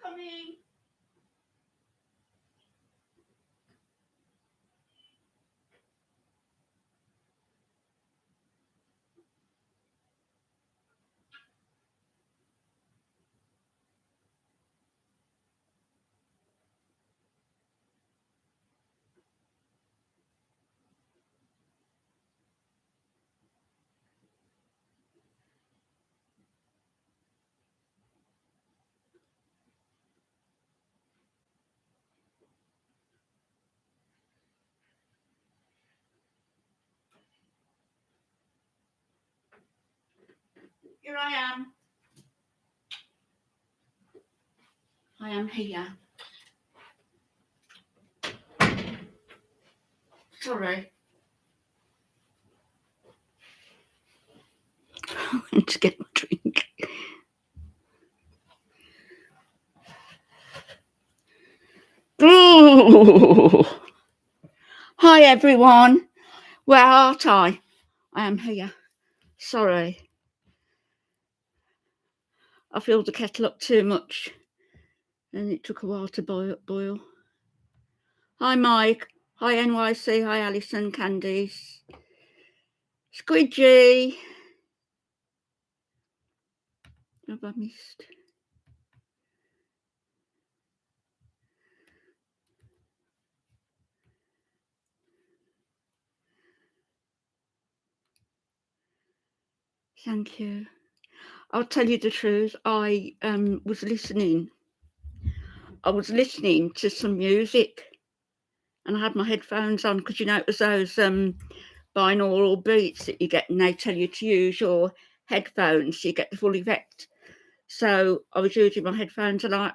coming. Here I am. I am here. Sorry. I went to get my drink. Ooh. Hi everyone. Where art I? I am here. Sorry. I filled the kettle up too much and it took a while to boil. Hi Mike. Hi NYC. Hi Alison. Candice. Squidgy. What have I missed? Thank you. I'll tell you the truth. I was listening. I was listening to some music, and I had my headphones on because it was those binaural beats that you get, and they tell you to use your headphones so you get the full effect. So I was using my headphones, and I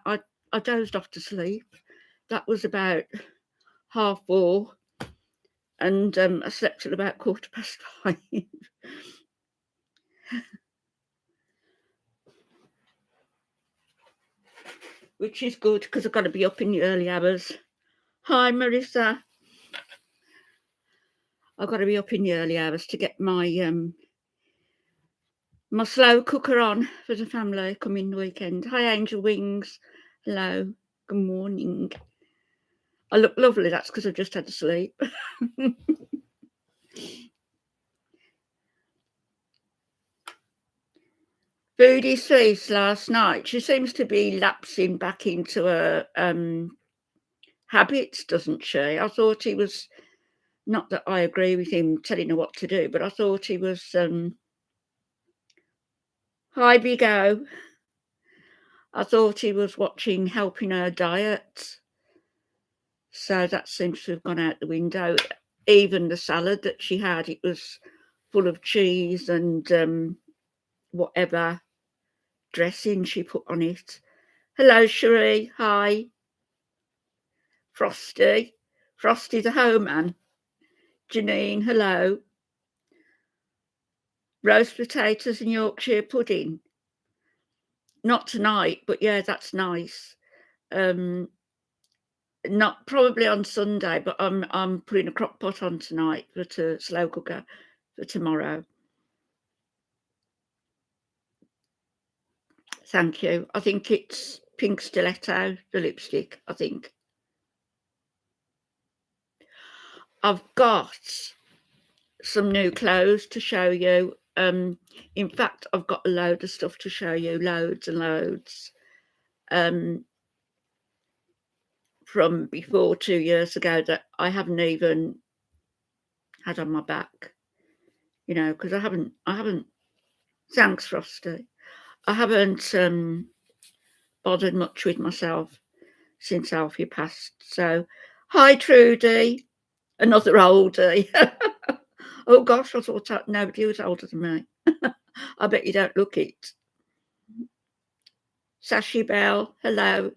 dozed off to sleep. That was about 4:30, and I slept till about 5:15. Which is good because I've got to be up in the early hours. Hi, Marissa. I've got to be up in the early hours to get my my slow cooker on for the family coming weekend. Hi, Angel Wings. Hello. Good morning. I look lovely. That's because I've just had a sleep. Foodie's face last night. She seems to be lapsing back into her habits, doesn't she? I thought he was, not that I agree with him telling her what to do, but I thought he was, hi, Big O. I thought he was helping her diet. So that seems to have gone out the window. Even the salad that she had, it was full of cheese and whatever dressing she put on it. Hello, Cherie. Hi. Frosty. Frosty the Hoeman. Janine, hello. Roast potatoes and Yorkshire pudding. Not tonight, but yeah, that's nice. Not probably on Sunday, but I'm putting a crock pot on tonight for a slow cooker for tomorrow. Thank you. I think it's Pink Stiletto, the lipstick, I think. I've got some new clothes to show you. In fact, I've got a load of stuff to show you, loads and loads. From before 2 years ago that I haven't even had on my back, because I haven't. Thanks, Frosty. I haven't bothered much with myself since Alfie passed. So, hi, Trudy, another oldie. Oh gosh, I thought nobody was older than me. I bet you don't look it. Sashi Bell, hello.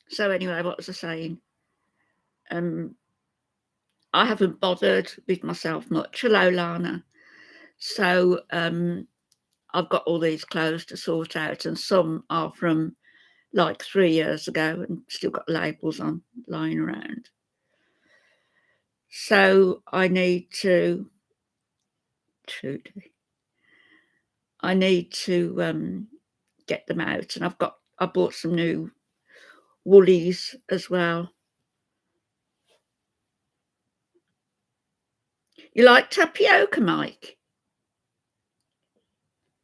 So anyway, what was I saying? I haven't bothered with myself much. Hello, Lana. So I've got all these clothes to sort out, and some are from like 3 years ago and still got labels on lying around. So I need to I need to get them out, and I bought some new woolies as well. You like tapioca, Mike?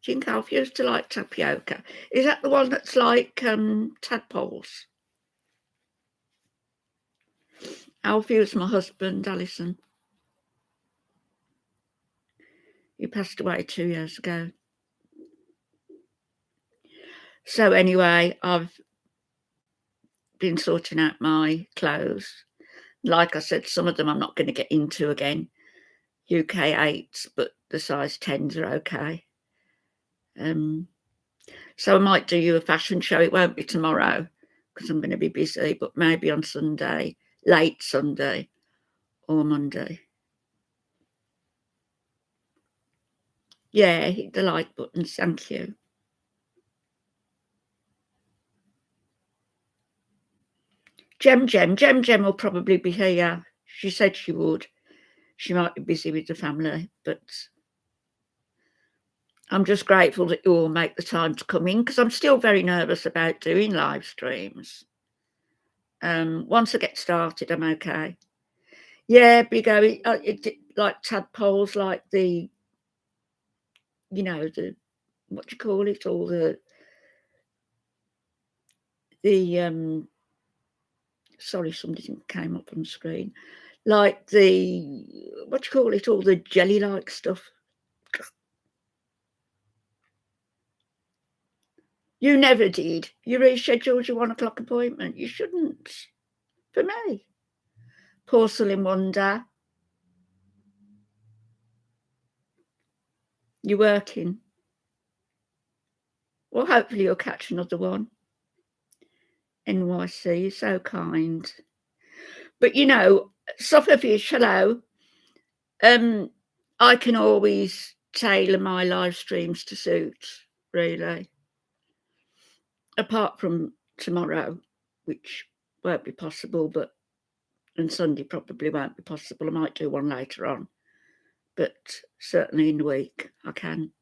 Do you think Alfie used to like tapioca? Is that the one that's like tadpoles? Alfie was my husband, Alison. He passed away 2 years ago. So anyway, I've been sorting out my clothes. Like I said, some of them I'm not going to get into again. UK 8s, but the size 10s are okay. So I might do you a fashion show. It won't be tomorrow because I'm going to be busy, but maybe on Sunday, late Sunday or Monday. Yeah, hit the like button. Thank you. Jem will probably be here. She said she would. She might be busy with the family, but I'm just grateful that you all make the time to come in because I'm still very nervous about doing live streams. Once I get started, I'm okay. Yeah, big like tadpoles, like the, the, what do you call it? All the sorry, something came up on the screen. Like the, what do you call it? All the jelly-like stuff. You never did. You rescheduled your 1 o'clock appointment. You shouldn't. For me. Porcelain Wonder. You're working. Well, hopefully you'll catch another one. NYC, you're so kind. But Sophafish, hello. I can always tailor my live streams to suit, really. Apart from tomorrow, which won't be possible, and Sunday probably won't be possible. I might do one later on, but certainly in the week I can.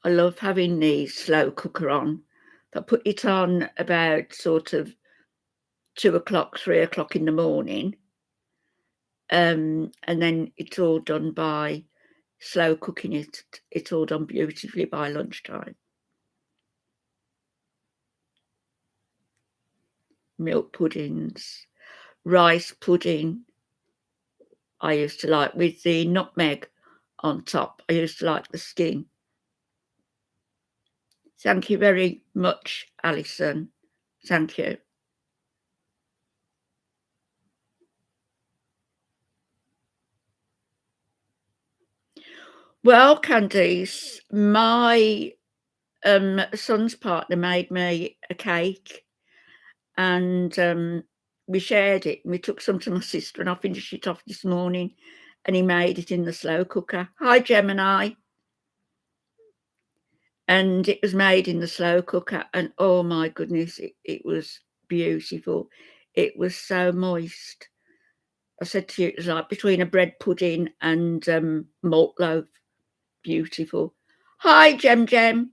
I love having the slow cooker on. I put it on about sort of 2 o'clock, 3 o'clock in the morning, and then it's all done by slow cooking it. It's all done beautifully by lunchtime. Milk puddings, rice pudding. I used to like with the nutmeg on top. I used to like the skin. Thank you very much, Alison. Thank you. Well, Candice, my son's partner made me a cake, and we shared it. We took some to my sister, and I finished it off this morning, and he made it in the slow cooker. Hi, Gemini. And it was made in the slow cooker, and oh my goodness, it was beautiful. It was so moist. I said to you, it was like between a bread pudding and malt loaf. Beautiful. Hi, Jem.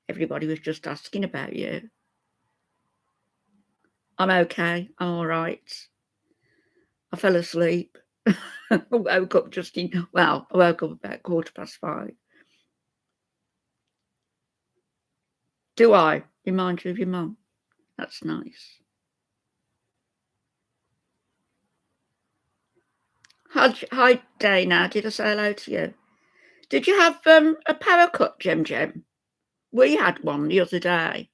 Everybody was just asking about you. I'm okay. I'm all right. I fell asleep. I woke up I woke up about 5:15. Do I remind you of your mum? That's nice. Hi, Dana. Did I say hello to you? Did you have a power cut, Jem? We had one the other day.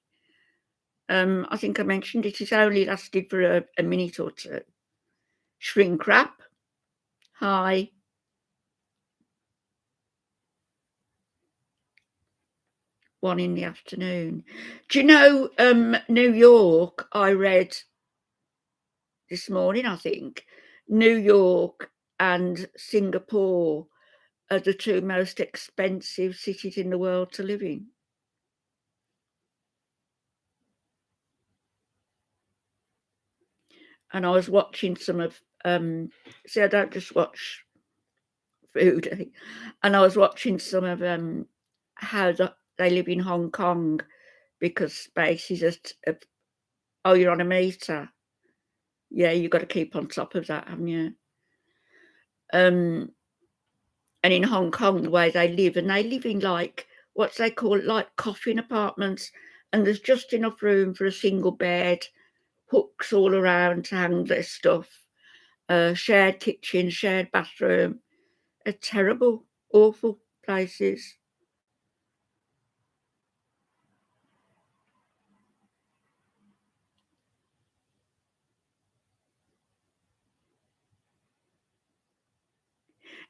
I think I mentioned it. It's only lasted for a minute or two. Shrink wrap. Hi. 1 in the afternoon. Do you know New York? I read this morning, I think, New York and Singapore are the 2 most expensive cities in the world to live in. And I was watching some of, see, I don't just watch foodie, and I was watching some of, how they live in Hong Kong because space is just oh, you're on a meter. Yeah, you've got to keep on top of that, haven't you? Um, and in Hong Kong, the way and they live in, like, what they call, like, coffin apartments, and there's just enough room for a single bed, hooks all around to hang their stuff, shared kitchen, shared bathroom. Terrible, awful places.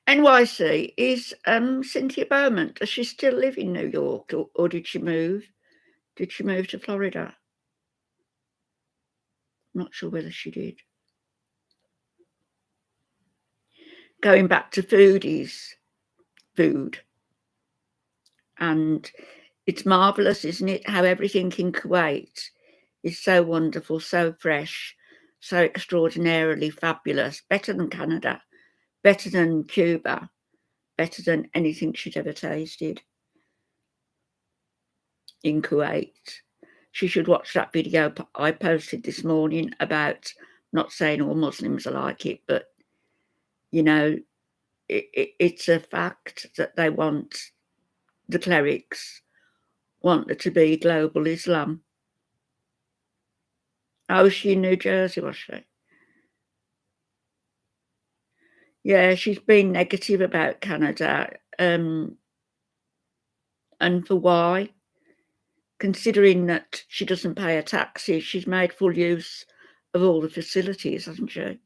NYC is, Cynthia Beaumont. Does she still live in New York, or did she move? Did she move to Florida? Not sure whether she did. Going back to food, and it's marvellous, isn't it, how everything in Kuwait is so wonderful, so fresh, so extraordinarily fabulous, better than Canada, better than Cuba, better than anything she'd ever tasted in Kuwait. She should watch that video I posted this morning about, not saying all Muslims are like it, but, you know, it's a fact that the clerics want there to be global Islam. Oh, was she in New Jersey, was she? Yeah, she's been negative about Canada, and for why? Considering that she doesn't pay her taxes, she's made full use of all the facilities, hasn't she?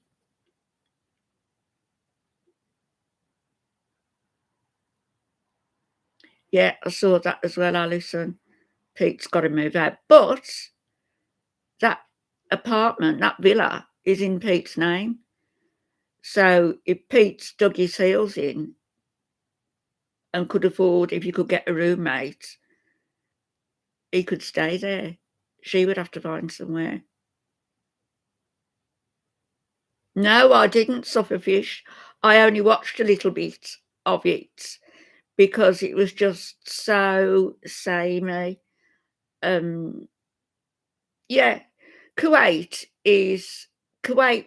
Yeah, I saw that as well, Alison. Pete's got to move out. But that apartment, that villa, is in Pete's name. So if Pete's dug his heels in and could afford, if you could get a roommate, he could stay there. She would have to find somewhere. No, I didn't suffer fish. I only watched a little bit of it because it was just so samey. Um, yeah, Kuwait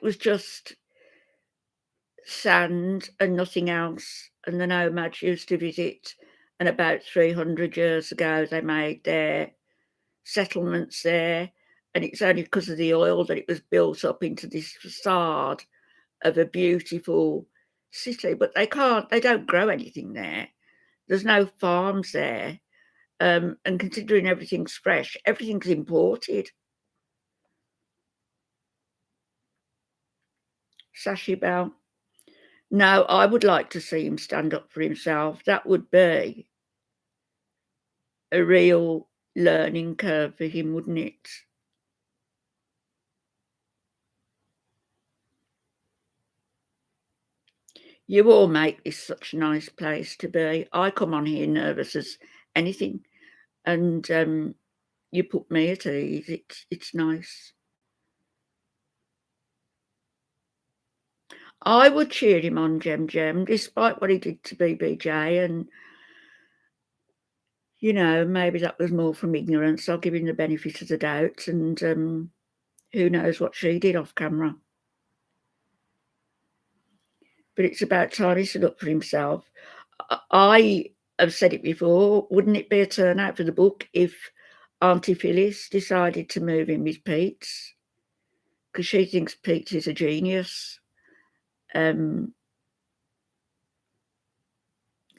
was just sand and nothing else, and the nomads used to visit, and about 300 years ago, they made their settlements there, and it's only because of the oil that it was built up into this facade of a beautiful city, but they don't grow anything there. There's no farms there, and considering everything's fresh, everything's imported. Sashi Bell. No, I would like to see him stand up for himself. That would be a real learning curve for him, wouldn't it? You all make this such a nice place to be. I come on here nervous as anything, and you put me at ease. It's nice. I would cheer him on, Jem, despite what he did to BBJ, and maybe that was more from ignorance. I'll give him the benefit of the doubt, and who knows what she did off camera. But it's about time he stood up for himself. I have said it before, wouldn't it be a turnout for the book if Auntie Phyllis decided to move in with Pete? Because she thinks Pete is a genius. Thanks,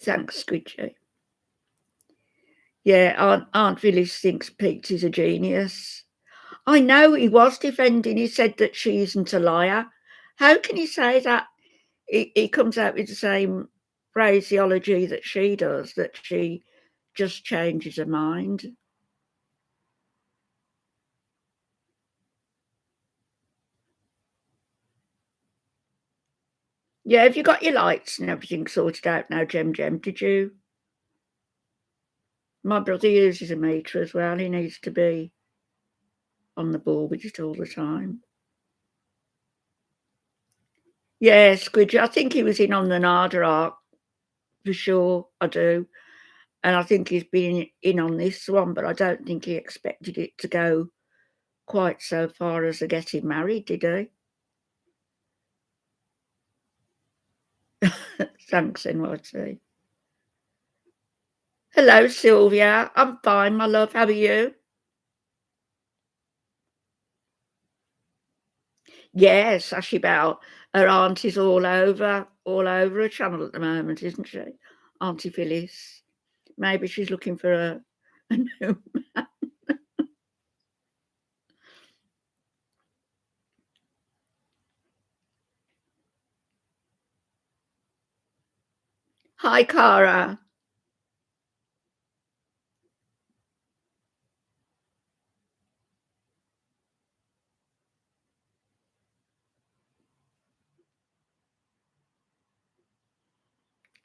Squidgy. Yeah, Aunt Phyllis thinks Pete is a genius. I know he was defending. He said that she isn't a liar. How can he say that? He comes out with the same phraseology that she does, that she just changes her mind. Yeah, have you got your lights and everything sorted out now, Jem? Did you? My brother uses a meter as well. He needs to be on the ball with it all the time. Yeah, Squidgy. I think he was in on the Nada arc for sure, I do. And I think he's been in on this one, but I don't think he expected it to go quite so far as getting married, did he? Thanks, NYT. Hello, Sylvia. I'm fine, my love. How are you? Yes, Ashibel. Her auntie's all over her channel at the moment, isn't she? Auntie Phyllis. Maybe she's looking for a new. Hi, Cara.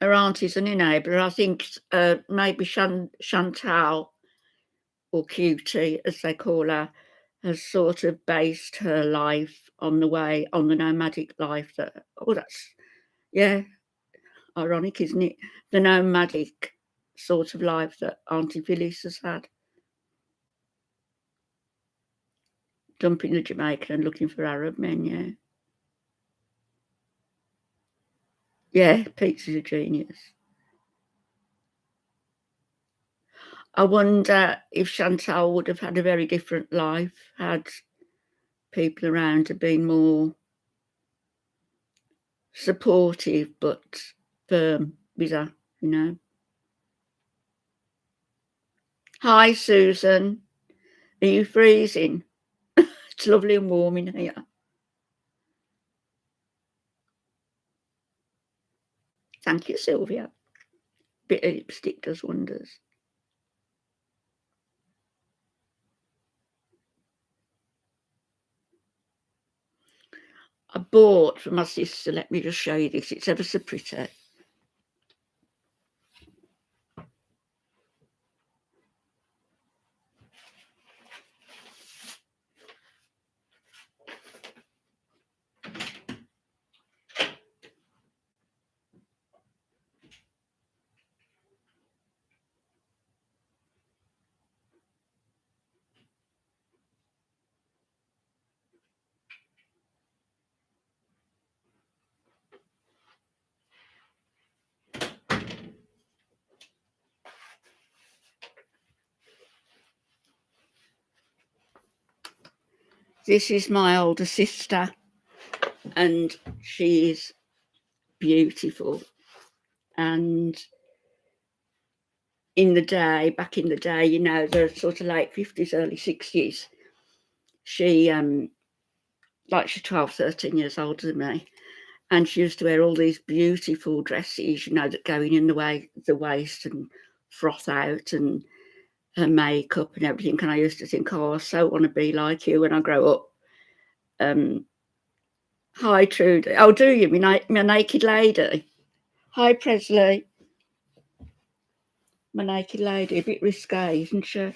Her auntie's a new neighbour. I think maybe Chantal, or Cutie, as they call her, has sort of based her life on the nomadic life that. Oh, that's, yeah, ironic, isn't it? The nomadic sort of life that Auntie Phyllis has had. Dumping the Jamaican and looking for Arab men, yeah. Yeah, Pete's is a genius. I wonder if Chantal would have had a very different life had people around her been more supportive but firm with her, you know. Hi, Susan. Are you freezing? It's lovely and warm in here. Thank you, Sylvia. Bit of lipstick does wonders. I bought for my sister, let me just show you this. It's ever so pretty. This is my older sister, and she's beautiful. And back in the day, you know, the sort of late 50s, early 60s, she, like she's 12, 13 years older than me, and she used to wear all these beautiful dresses, you know, that go in the waist and froth out, and her makeup and everything. And I used to think, oh, I so want to be like you when I grow up. Um, Hi, Trudy. Oh, do you? My naked lady. Hi, Presley. My naked lady. A bit risque, isn't she?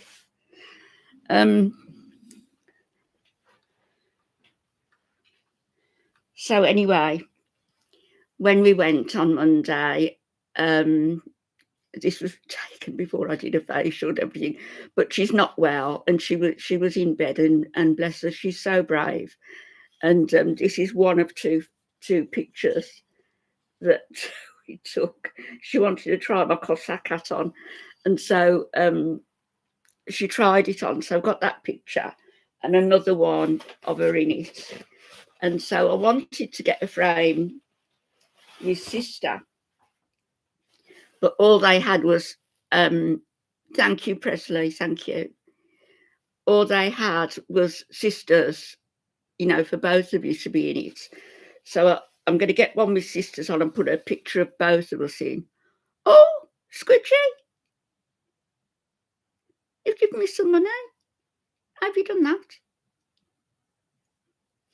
Um, so anyway, when we went on Monday, this was taken before I did a facial and everything, but she's not well, and she was in bed, and bless her, she's so brave. And this is one of two pictures that we took. She wanted to try my Cossack hat on, and so she tried it on. So I've got that picture and another one of her in it. And so I wanted to get a frame with sister, but all they had was, thank you, Presley, thank you. All they had was sisters, you know, for both of you to be in it. So I'm going to get one with sisters on and put a picture of both of us in. Oh, Squidgy, you've given me some money. Have you done that?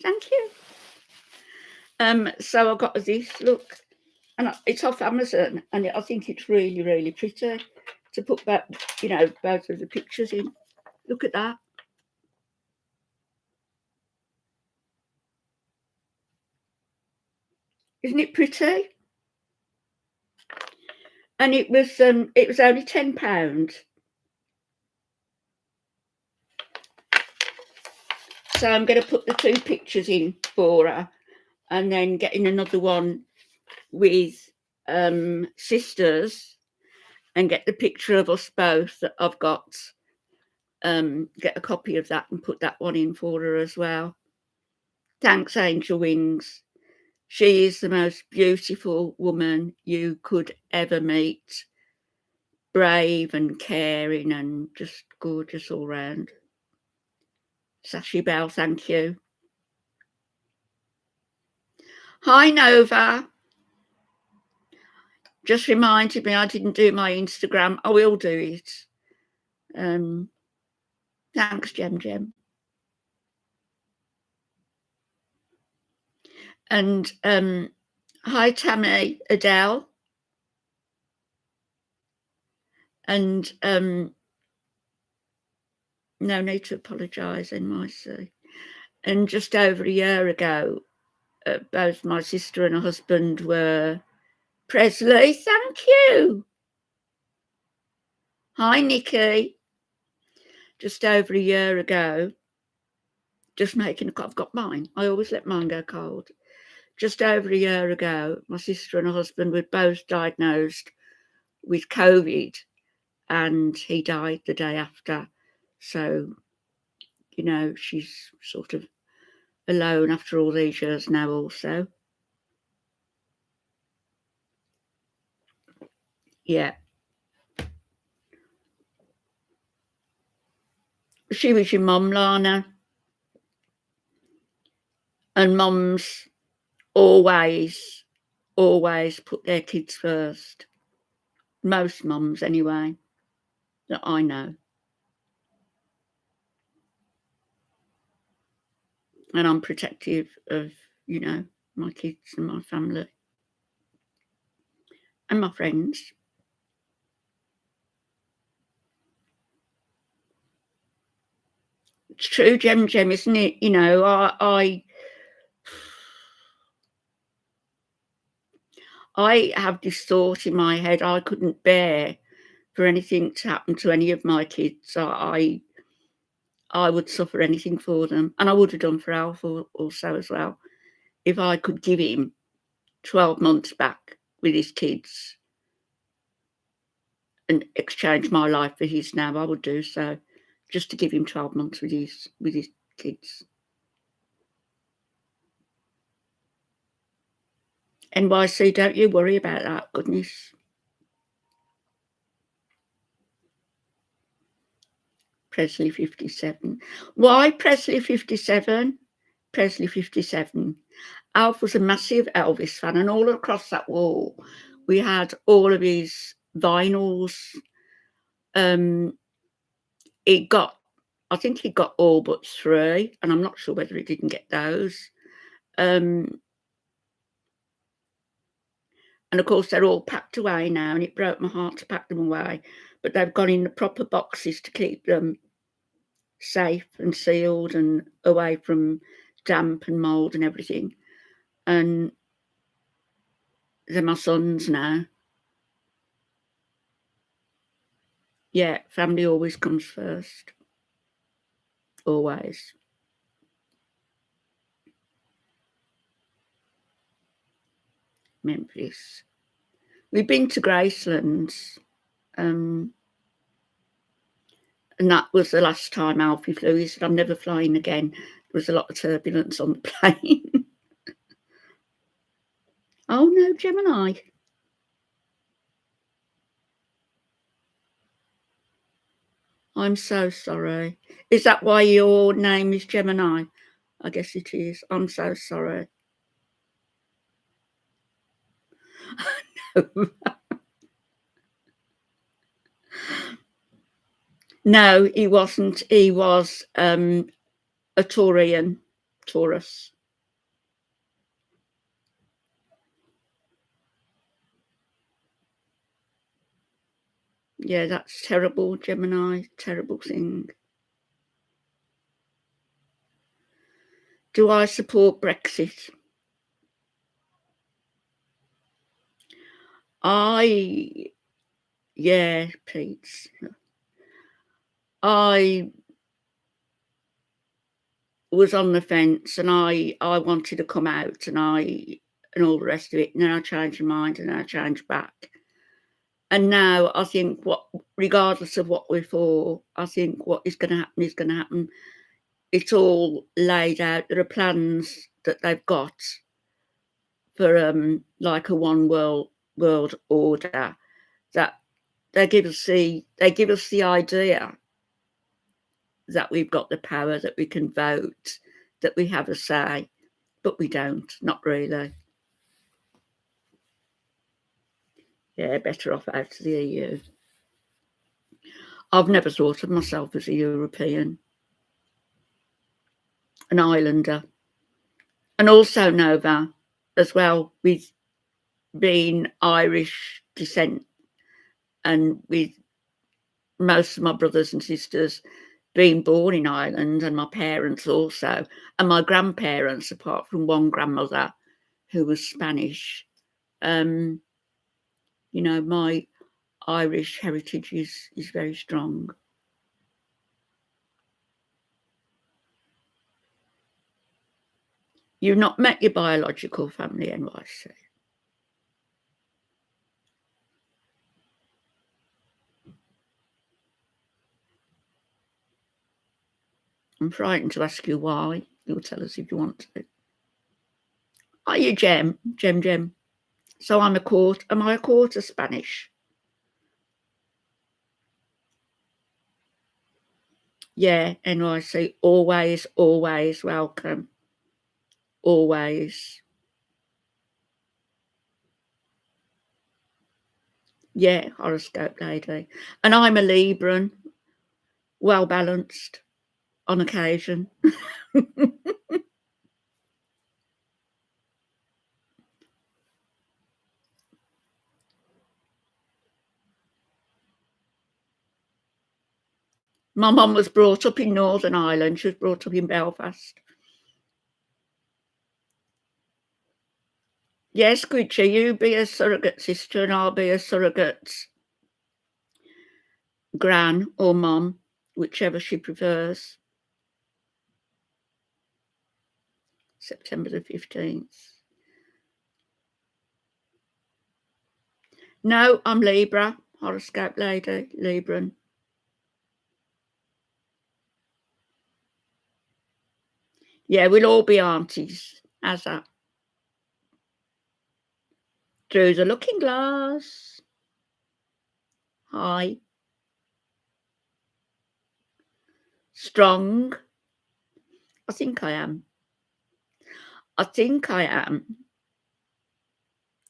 Thank you. So I got this, look, and it's off Amazon, and I think it's really, really pretty to put back, you know, both of the pictures in. Look at that. Isn't it pretty? and it was only £10. So I'm going to put the 2 pictures in for her, and then getting another one with sisters, and get the picture of us both that I've got. Get a copy of that and put that one in for her as well. Thanks, Angel Wings. She is the most beautiful woman you could ever meet. Brave and caring and just gorgeous all round. Sashi Bell, thank you. Hi, Nova. Just reminded me I didn't do my Instagram. I will do it. Thanks, Jem. And hi, Tammy, Adele. And no need to apologise, NYC. And just over a year ago, both my sister and her husband were Presley. Thank you. Hi, Nikki. Just over a year ago, I've got mine. I always let mine go cold. Just over a year ago, my sister and her husband were both diagnosed with COVID, and he died the day after. So, she's sort of alone after all these years now also. Yeah. She was your mum, Lana. And mums always put their kids first. Most mums, anyway, that I know. And I'm protective of, my kids and my family and my friends. It's true, Jem, isn't it? I have this thought in my head. I couldn't bear for anything to happen to any of my kids. I would suffer anything for them, and I would have done for Alf also as well. If I could give him 12 months back with his kids and exchange my life for his now, I would do so, just to give him 12 months with his kids. NYC, don't you worry about that, goodness. Presley 57. Why Presley 57? Presley 57. Alf was a massive Elvis fan, and all across that wall we had all of his vinyls. I think he got all but 3, and I'm not sure whether he didn't get those. And of course, they're all packed away now, and it broke my heart to pack them away. But they've gone in the proper boxes to keep them safe and sealed and away from damp and mould and everything. And they're my sons now. Yeah, family always comes first. Always. Memphis. We've been to Gracelands. And that was the last time Alfie flew. He said, I'm never flying again. There was a lot of turbulence on the plane. Oh, no, Gemini. I'm so sorry. Is that why your name is Gemini? I guess it is. I'm so sorry. No, he wasn't. He was a Taurus. Yeah, that's terrible, Gemini. Terrible thing. Do I support Brexit? I Yeah, Pete's. I was on the fence, and I wanted to come out, and all the rest of it, and then I changed my mind, and then I changed back. And now I think what regardless of what we're for, I think what is gonna happen is gonna happen. It's all laid out. There are plans that they've got for, like a one world order, that they give us the idea that we've got the power, that we can vote, that we have a say, but we don't, not really. Yeah, better off out of the EU. I've never thought of myself as a European, an islander, and also Nova as well, with being Irish descent, and with most of my brothers and sisters being born in Ireland, and my parents also, and my grandparents, apart from one grandmother who was Spanish. You know, my Irish heritage is very strong. You've not met your biological family, NYC. I'm frightened to ask you why. You'll tell us if you want to. Are you Gem? Gem. So am I a quarter Spanish? Yeah, NYC, always, always welcome. Always. Yeah, horoscope lady. And I'm a Libran, well balanced on occasion. My mum was brought up in Northern Ireland. She was brought up in Belfast. Yes, Gucci, you be a surrogate sister and I'll be a surrogate gran or mum, whichever she prefers. September the 15th. No, I'm Libra, horoscope lady, Libran. Yeah, we'll all be aunties. How's that? Through the looking glass. Hi. Strong. I think I am. I think I am,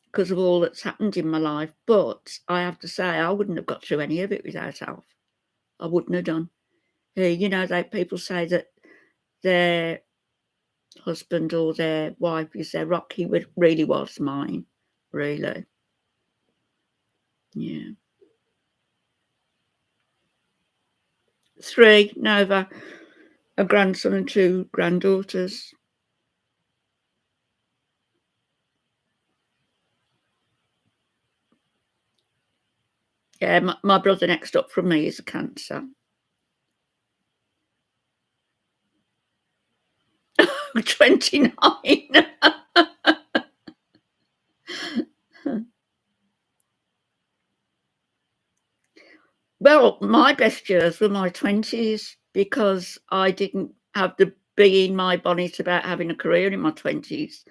because of all that's happened in my life. But I have to say, I wouldn't have got through any of it without Alf. I wouldn't have done. You know, people say that their husband or their wife is their rock. He really was mine, really. Yeah. 3, Nova, a grandson and 2 granddaughters. Yeah, my brother next up from me is a Cancer. 29. Well, my best years were my 20s, because I didn't have the bee in my bonnet about having a career in my 20s.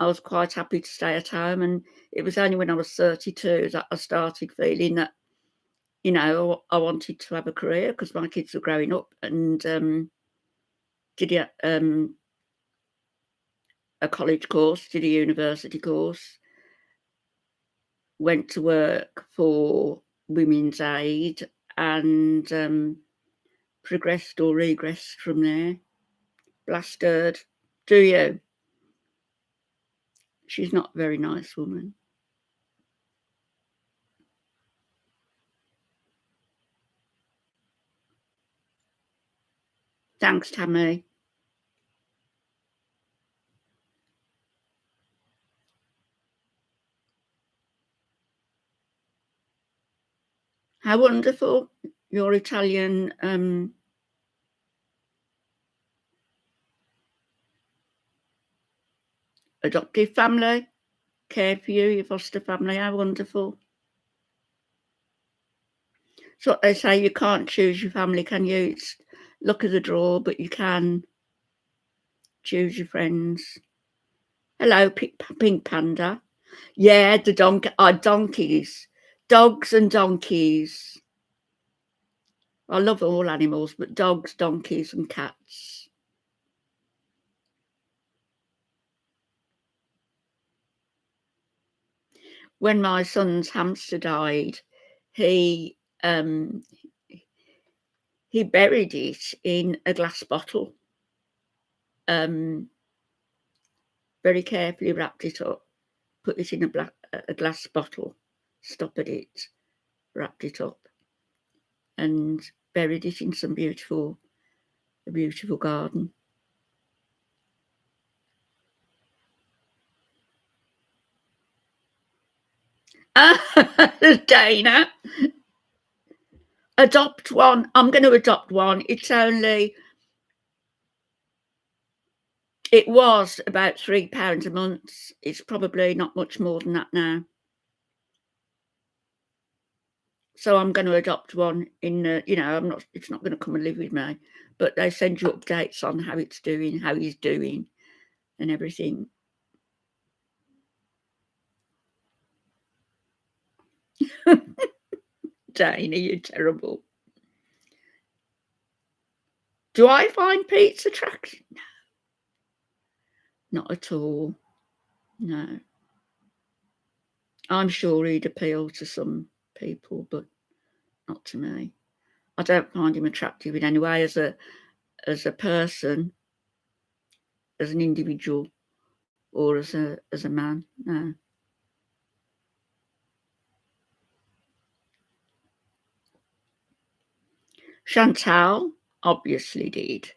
I was quite happy to stay at home, and it was only when I was 32 that I started feeling that, you know, I wanted to have a career, because my kids were growing up, and did a college course, did a university course, went to work for Women's Aid, and progressed or regressed from there. Blasted. Do you? She's not a very nice woman. Thanks, Tammy. How wonderful. Your Italian, adoptive family cared for you, your foster family. How wonderful. So what they say, you can't choose your family, can you? It's luck of the draw, but you can choose your friends. Hello, Pink Panda. Yeah, the donkeys. Dogs and donkeys. I love all animals, but dogs, donkeys, and cats. When my son's hamster died, he um, he buried it in a glass bottle. Very carefully wrapped it up, put it in a glass bottle, stoppered it, wrapped it up, and buried it in a beautiful garden. Dana, adopt one. I'm going to adopt one. It was about £3 a month. It's probably not much more than that now. So I'm going to adopt one it's not going to come and live with me, but they send you updates on how it's doing, how he's doing and everything. Dana, you're terrible. Do I find Pete's attractive? No. Not at all. No. I'm sure he'd appeal to some people, but not to me. I don't find him attractive in any way as a person, as an individual, or as a man. No. Chantal obviously did.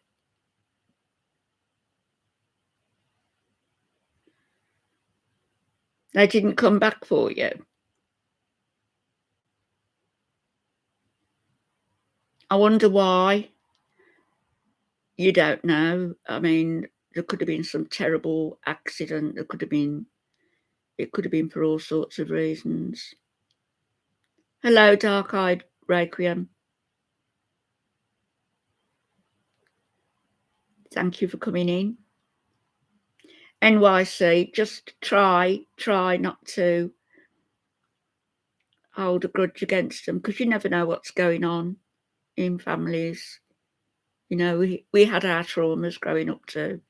They didn't come back for you. I wonder why. You don't know. I mean, there could have been some terrible accident. It could have been for all sorts of reasons. Hello, dark-eyed Requiem. Thank you for coming in. NYC, just try not to hold a grudge against them, because you never know what's going on in families. You know, we had our traumas growing up too.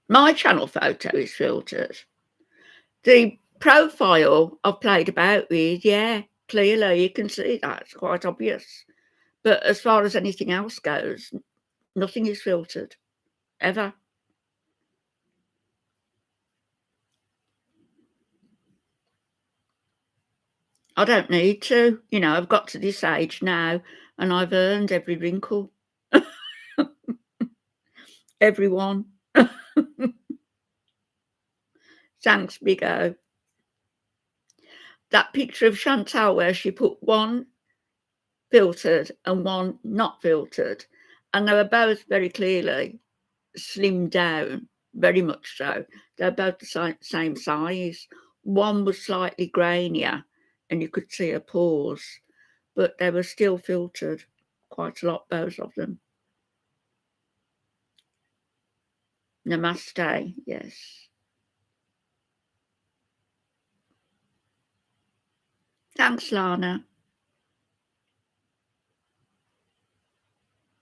My channel photo is filtered. The profile I've played about with, yeah, clearly you can see that. It's quite obvious. But as far as anything else goes, nothing is filtered, ever. I don't need to. You know, I've got to this age now and I've earned every wrinkle. Everyone. Thanks, Big O. That picture of Chantal where she put one filtered and one not filtered, and they were both very clearly slimmed down, very much so. They're both the same size. One was slightly grainier and you could see her pores, but they were still filtered quite a lot, both of them. Namaste, yes. Thanks, Lana.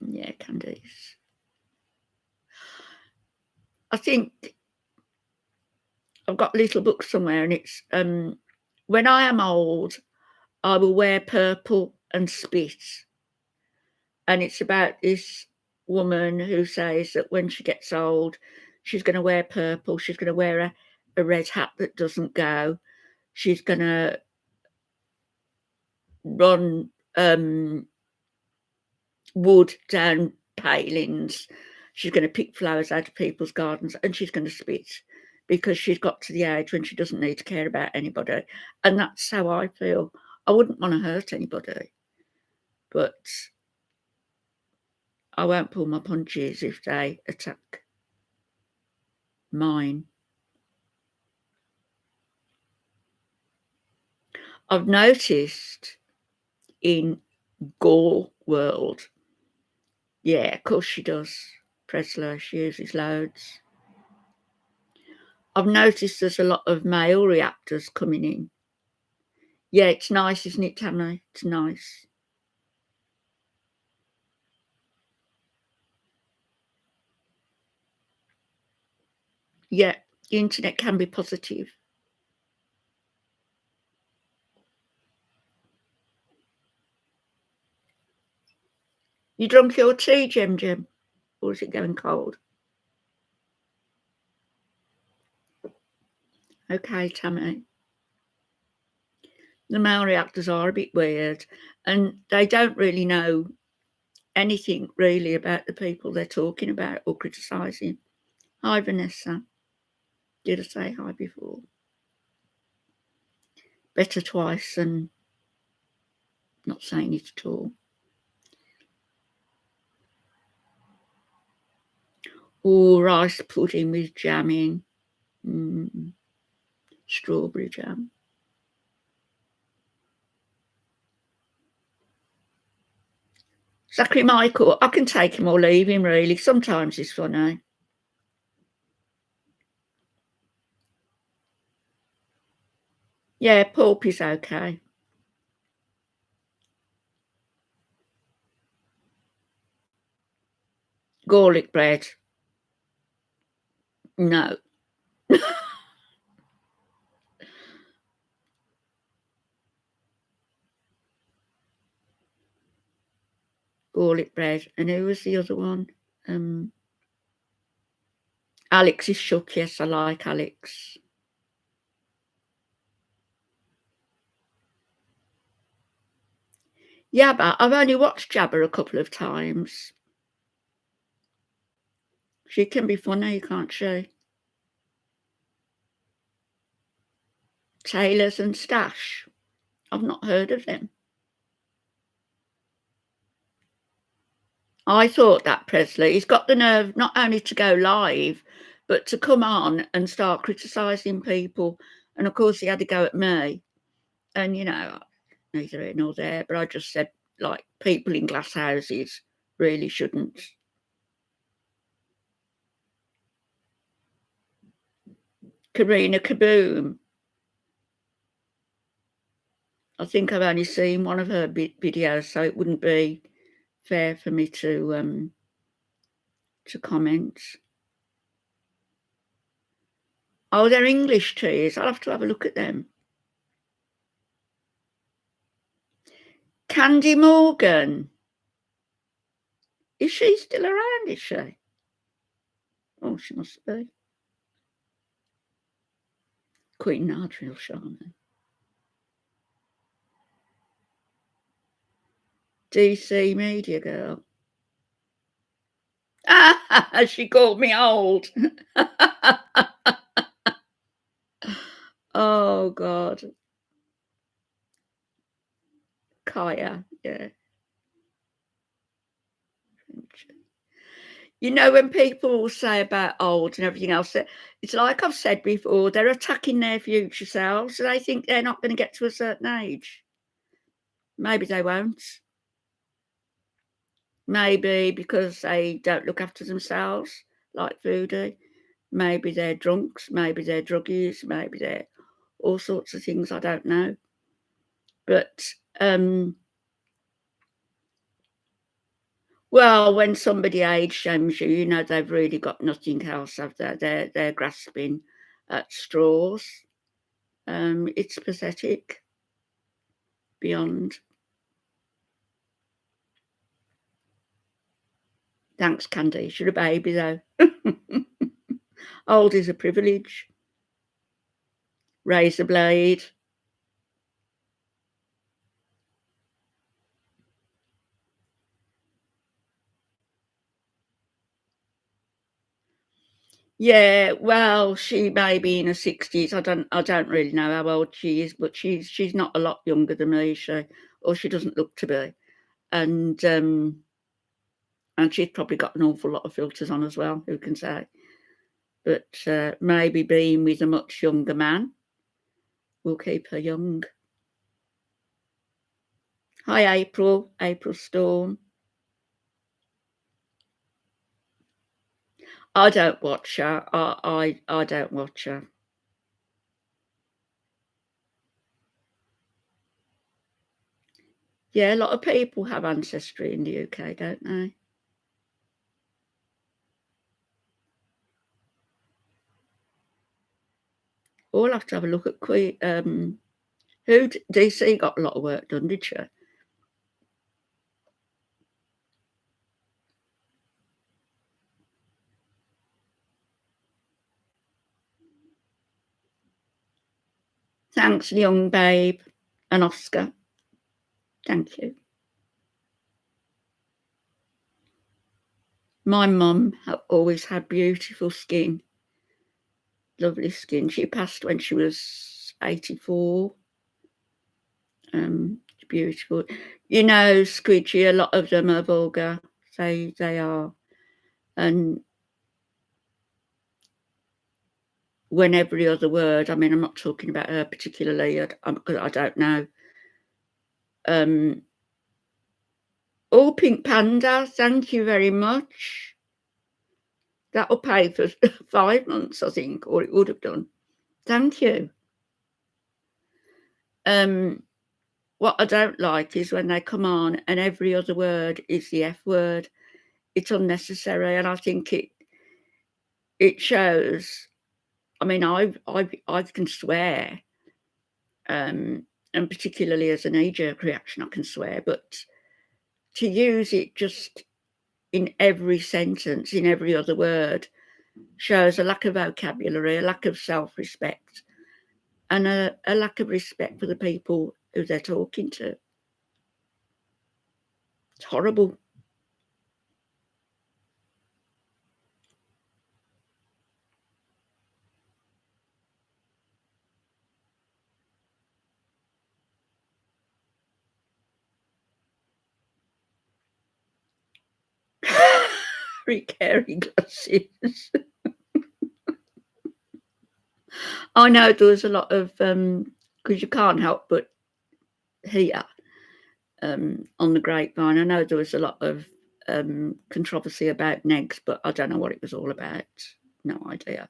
Yeah, Candice. I think I've got a little book somewhere, and it's when I am old, I will wear purple and spit. And it's about this woman who says that when she gets old, she's going to wear purple. She's going to wear a red hat that doesn't go. She's going to run wood down palings. she's going to pick flowers out of people's gardens, and she's going to spit because she's got to the age when she doesn't need to care about anybody. And that's how I feel. I wouldn't want to hurt anybody, but I won't pull my punches if they attack mine. I've noticed in Gore world, yeah, of course she does. Presley, she uses loads. I've noticed there's a lot of male reactors coming in. Yeah, it's nice, isn't it, Tammy? It's nice. Yeah, the internet can be positive. You drunk your tea, Jem? Or is it going cold? Okay, Tammy. The male reactors are a bit weird, and they don't really know anything really about the people they're talking about or criticising. Hi, Vanessa. Did I say hi before? Better twice than not saying it at all. Or rice pudding with jam in. Strawberry jam. Zachary Michael, I can take him or leave him, really. Sometimes he's funny. Yeah, pulp is okay. Garlic bread. No. Garlic bread. And who was the other one? Alex is shook. Yes, I like Alex. Yeah, but I've only watched Jabber a couple of times. She can be funny, can't she? Taylors and Stash. I've not heard of them. I thought that Presley, he's got the nerve not only to go live, but to come on and start criticising people. And of course, he had to go at me. And, neither here nor there, but I just said, like, people in glass houses really shouldn't. Karina Kaboom. I think I've only seen one of her videos, so it wouldn't be fair for me to comment. Oh, they're English teas. I'll have to have a look at them. Candy Morgan. Is she still around, is she? Oh, she must be. Queen Nardriel Sharman. DC Media Girl. Ah, she called me old. Oh, God. Kaya, yeah. When people say about old and everything else, it's like I've said before, they're attacking their future selves. So they think they're not going to get to a certain age. Maybe they won't. Maybe because they don't look after themselves, like Voodoo. Maybe they're drunks. Maybe they're druggies. Maybe they're all sorts of things. I don't know. But, well, when somebody age shames you, they've really got nothing else, have they? They're grasping at straws. It's pathetic beyond. Thanks, Candice. You're a baby, though. Old is a privilege. Razor blade. Yeah, well, she may be in her 60s. I don't really know how old she is, but she's not a lot younger than me, or she doesn't look to be. And and she's probably got an awful lot of filters on as well, who can say? But maybe being with a much younger man will keep her young. Hi, April Storm. I don't watch her. I don't watch her. Yeah, a lot of people have ancestry in the UK, don't they? Or I'll have to have a look at Queen. DC got a lot of work done, did she? Thanks, young babe. And Oscar. Thank you. My mum always had beautiful skin. Lovely skin. She passed when she was 84. Beautiful. You know, Squidgy, a lot of them are vulgar. They are. And when every other word, I mean, I'm not talking about her particularly, because I don't know. Oh, Pink Panda, thank you very much. That'll pay for 5 months, I think, or it would have done. Thank you. What I don't like is when they come on and every other word is the F word. It's unnecessary, and I think it shows. I mean, I can swear, and particularly as a knee-jerk reaction, I can swear, but to use it just in every sentence, in every other word, shows a lack of vocabulary, a lack of self-respect, and a lack of respect for the people who they're talking to. It's horrible. Rick Hairy glasses. I know there was a lot of because you can't help but hear on the grapevine. I know there was a lot of controversy about Negs, but I don't know what it was all about. No idea.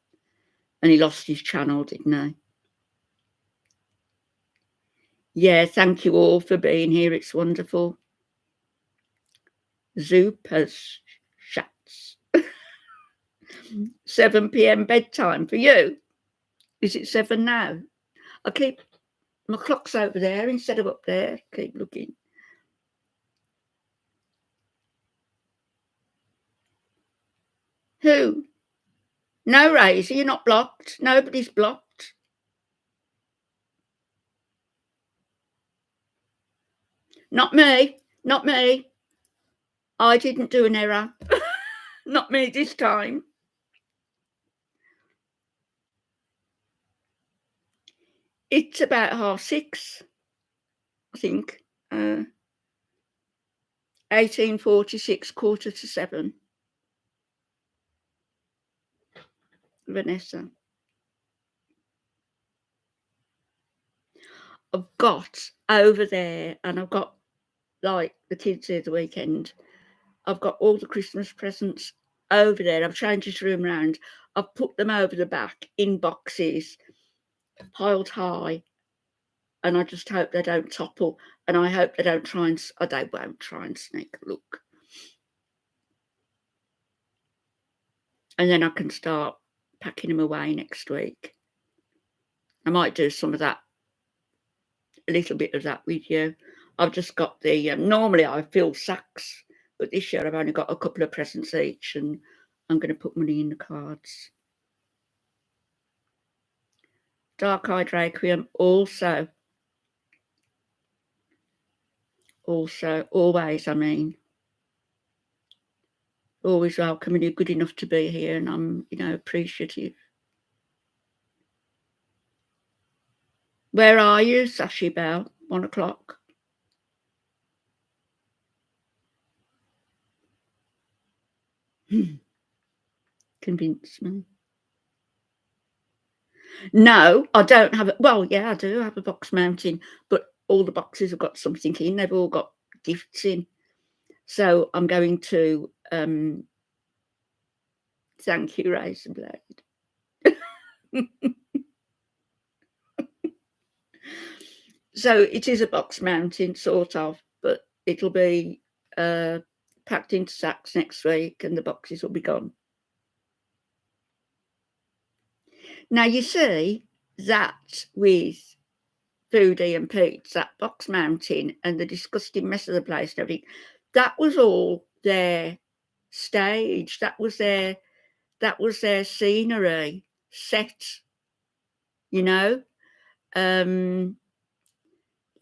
And he lost his channel, didn't he? Yeah, thank you all for being here. It's wonderful. Zoop has shuts. 7 p.m. bedtime for you. Is it 7 now? I keep my clock's over there instead of up there. Keep looking. Who? No, Razor, you're not blocked. Nobody's blocked. Not me. Not me. I didn't do an error. Not me this time. It's about 6:30, I think. 1846, 6:45. Vanessa. I've got over there, and I've got like the kids here the weekend. I've got all the Christmas presents over there. I've changed this room round. I've put them over the back in boxes, piled high, and I just hope they don't topple. And I hope they don't try and. They won't try and sneak a look. And then I can start packing them away next week. I might do some of that, a little bit of that with you. I've just got the. Normally I fill sacks, but this year I've only got a couple of presents each, and I'm going to put money in the cards. Dark Eyed Requiem also, always, I mean. always welcome, and you're good enough to be here, and I'm, appreciative. Where are you, Sashi Bell? 1 o'clock. Convince me. No, I don't have it. Well, yeah, I do have a box mounting, but all the boxes have got something in. They've all got gifts in. So I'm going to thank you, Razor Blade. So it is a box mounting, sort of, but it'll be packed into sacks next week, and the boxes will be gone. Now you see that with Foodie and Pete's, that box mounting and the disgusting mess of the place and everything, that was all their stage. That was their scenery set, you know.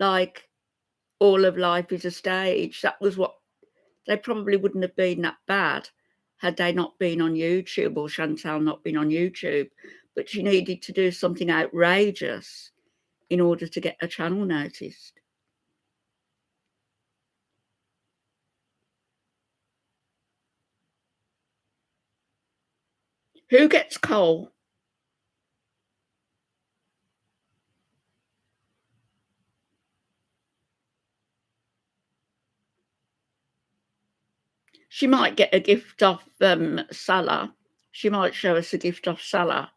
Like all of life is a stage. That was what they probably wouldn't have been that bad had they not been on YouTube, or Chantal not been on YouTube. But she needed to do something outrageous in order to get her channel noticed. Who gets coal? She might get a gift off Salah. She might show us a gift off Salah.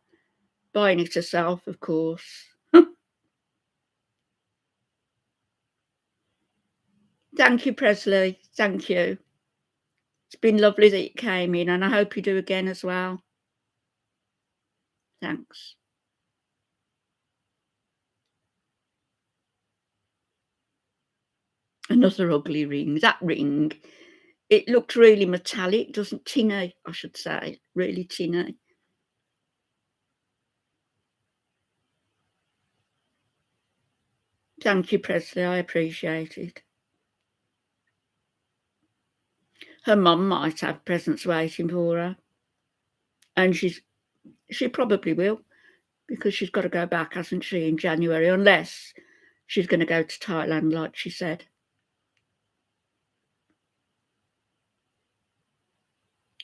Buying it herself, of course. Thank you, Presley. Thank you. It's been lovely that you came in, and I hope you do again as well. Thanks. Another ugly ring. That ring, it looked really metallic, doesn't tinny, I should say. Really tinny. Thank you, Presley. I appreciate it. Her mum might have presents waiting for her. And she probably will, because she's got to go back, hasn't she, in January, unless she's going to go to Thailand, like she said.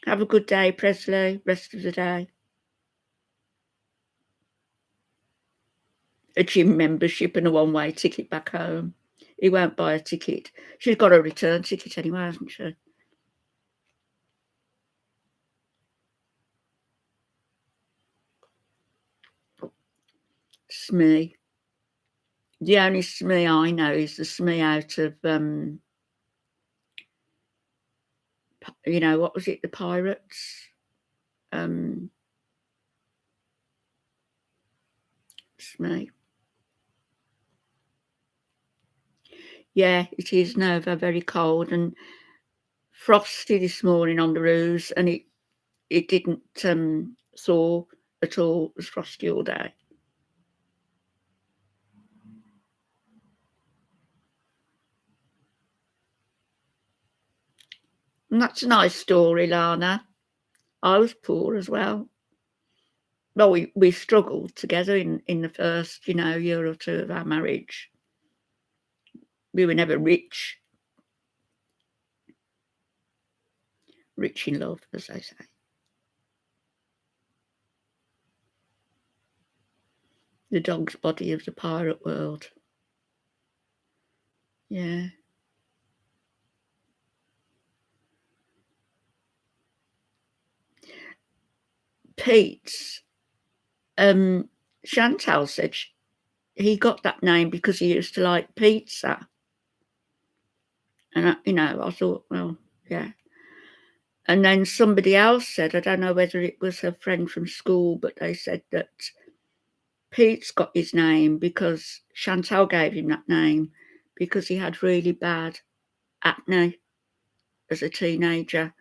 Have a good day, Presley, rest of the day. A gym membership and a one-way ticket back home. He won't buy a ticket. She's got a return ticket anyway, hasn't she? Smee. The only Smee I know is the Smee out of, what was it, the Pirates? Smee. Yeah, it is Nova, very cold and frosty this morning on the roofs, and it didn't thaw at all. It was frosty all day. And that's a nice story, Lana. I was poor as well. Well, we struggled together in the first, year or two of our marriage. We were never rich. Rich in love, as they say. The dog's body of the pirate world. Yeah. Pete's, Chantal said he got that name because he used to like pizza. And, I thought, well, yeah. And then somebody else said, I don't know whether it was her friend from school, but they said that Pete's got his name because Chantal gave him that name because he had really bad acne as a teenager.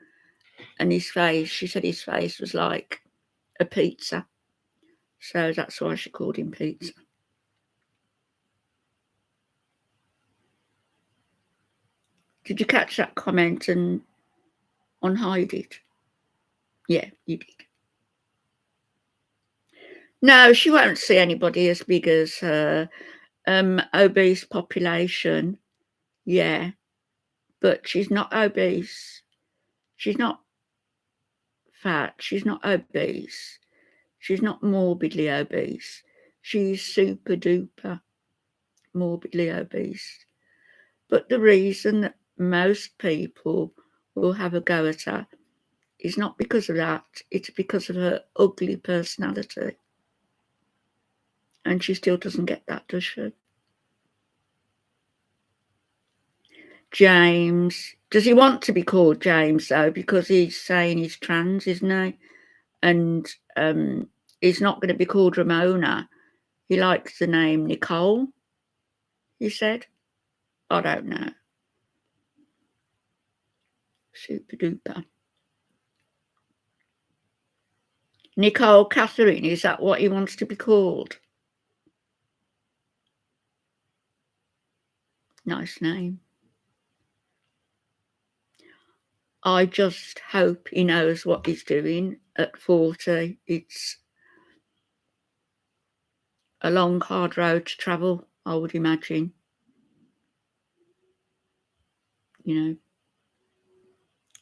And she said his face was like a pizza. So that's why she called him Pizza. Did you catch that comment and unhide it? Yeah, you did. No, she won't see anybody as big as her. Obese population, yeah, but she's not obese. She's not fat. She's not obese. She's not morbidly obese. She's super duper morbidly obese. But the reason that most people will have a go at her is not because of that, it's because of her ugly personality. And she still doesn't get that, does she? James. Does he want to be called James, though? Because he's saying he's trans, isn't he? And he's not going to be called Ramona. He likes the name Nicole, he said. I don't know. Super duper. Nicole Catherine, is that what he wants to be called? Nice name. I just hope he knows what he's doing at 40. It's a long, hard road to travel, I would imagine. You know,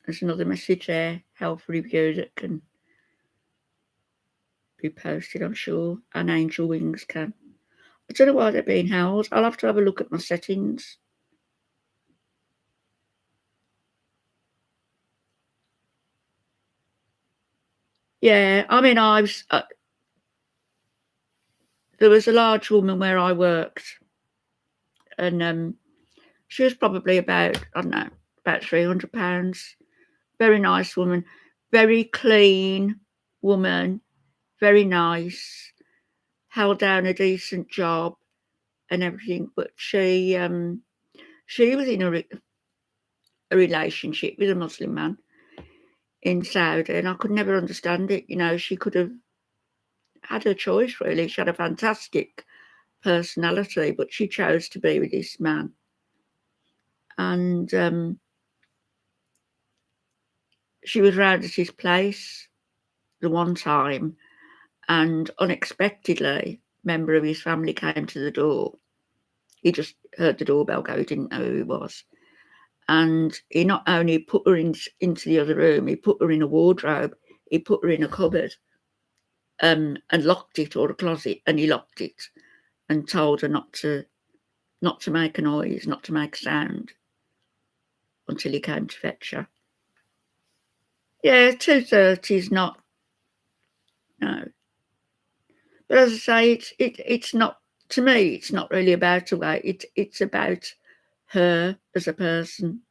there's another message there, health review, that can be posted, I'm sure, and Angel Wings can. I don't know why they're being held. I'll have to have a look at my settings. Yeah, I mean, there was a large woman where I worked, and she was probably about, I don't know, about £300. Very nice woman, very clean woman, very nice, held down a decent job and everything. But she was in a relationship with a Muslim man in Saudi, and I could never understand it. You know, she could have had her choice, really. She had a fantastic personality, but she chose to be with this man. And she was round at his place the one time, and unexpectedly, a member of his family came to the door. He just heard the doorbell go, he didn't know who it was. And he not only put her into the other room, he put her in a wardrobe, he put her in a cupboard, and locked it, or a closet, and he locked it and told her not to make a noise, not to make a sound until he came to fetch her. Yeah, 2:30 is not, no. But as I say, it's not, to me, it's not really about her weight. It's about her as a person.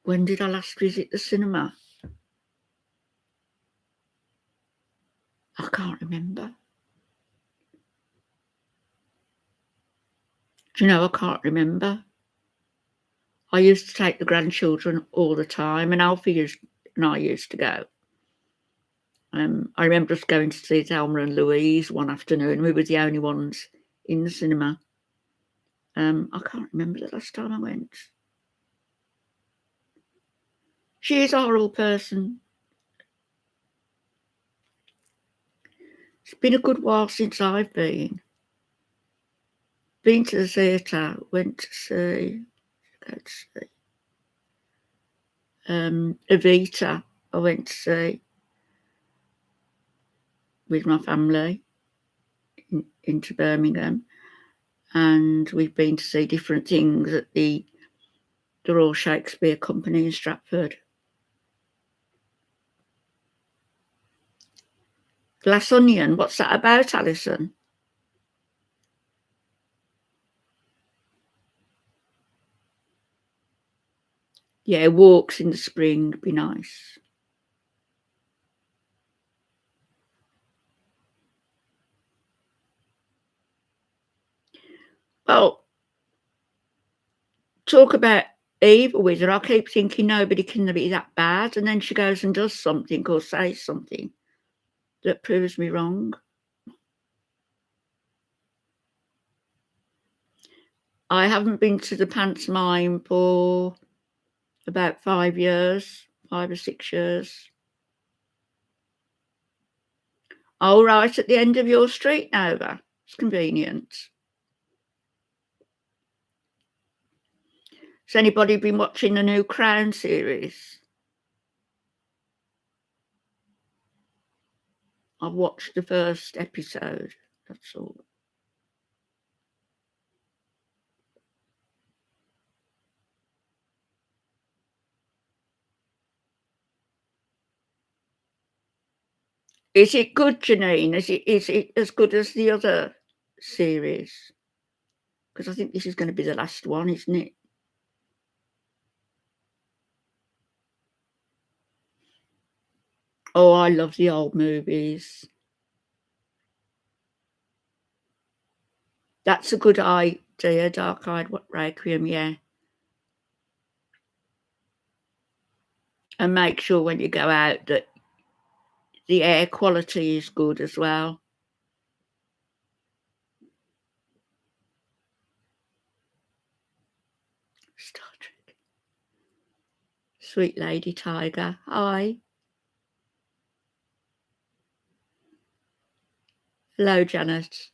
When did I last visit the cinema? I can't remember. Do you know, I can't remember. I used to take the grandchildren all the time, and Alfie and I used to go. I remember us going to see Thelma and Louise one afternoon. We were the only ones in the cinema. I can't remember the last time I went. She is a horrible person. It's been a good while since I've been. Been to the theatre, went to see, Evita, I went to see with my family into Birmingham, and we've been to see different things at the Royal Shakespeare Company in Stratford. Glass Onion, what's that about, Alison? Yeah, walks in the spring, be nice. Well, talk about evil with her. I keep thinking nobody can be that bad, and then she goes and does something or says something that proves me wrong. I haven't been to the pantomime for about 5 years, 5 or 6 years. Oh, right at the end of your street, Nova. It's convenient. Has anybody been watching the new Crown series? I've watched the first episode, that's all. Is it good, Janine? Is it as good as the other series? Because I think this is gonna be the last one, isn't it? Oh, I love the old movies. That's a good idea, Dark-Eyed Requiem, yeah. And make sure when you go out that the air quality is good as well. Star Trek. Sweet Lady Tiger, hi. Hello, Janet.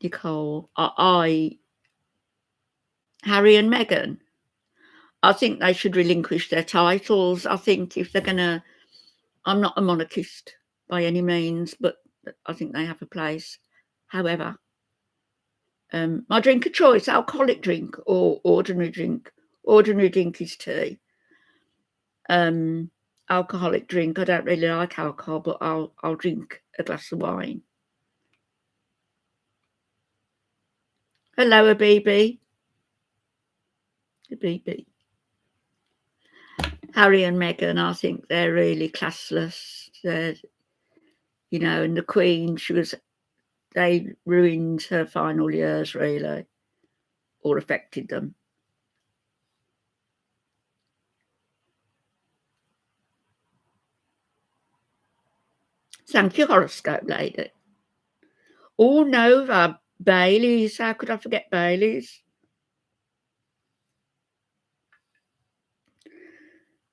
Nicole. Harry and Meghan. I think they should relinquish their titles. I think if they're gonna, I'm not a monarchist by any means, but I think they have a place. However, my drink of choice, alcoholic drink or ordinary drink. Ordinary drink is tea. Alcoholic drink, I don't really like alcohol, but I'll drink a glass of wine. Hello, Habibi. Habibi. Harry and Meghan, I think they're really classless. They're, and the Queen, they ruined her final years, really, or affected them. Thank you, horoscope lady. Oh, Nova, Baileys. How could I forget Baileys?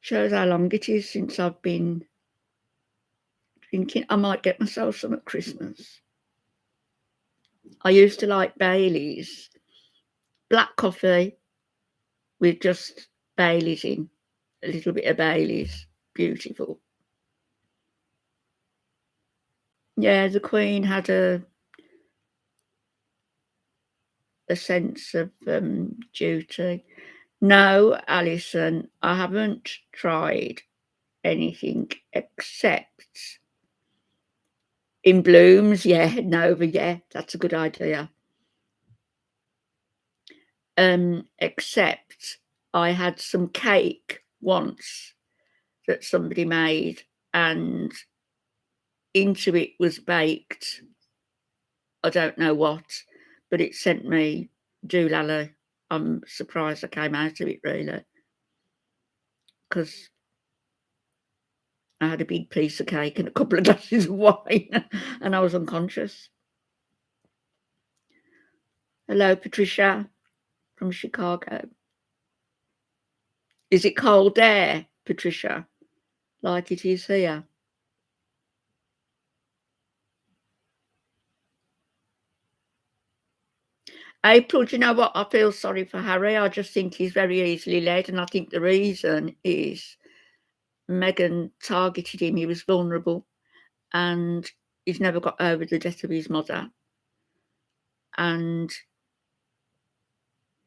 Shows how long it is since I've been drinking. I might get myself some at Christmas. I used to like Baileys. Black coffee with just Baileys in. A little bit of Baileys. Beautiful. Yeah, the Queen had a sense of duty. No, Alison, I haven't tried anything except in blooms. Yeah, Nova. Yeah, that's a good idea. Except I had some cake once that somebody made, and into it was baked, I don't know what, but it sent me doolally. I'm surprised I came out of it, really, because I had a big piece of cake and a couple of glasses of wine and I was unconscious. Hello, Patricia from Chicago. Is it cold there, Patricia, like it is here? April, do you know what? I feel sorry for Harry. I just think he's very easily led, and I think the reason is Meghan targeted him. He was vulnerable, and he's never got over the death of his mother, and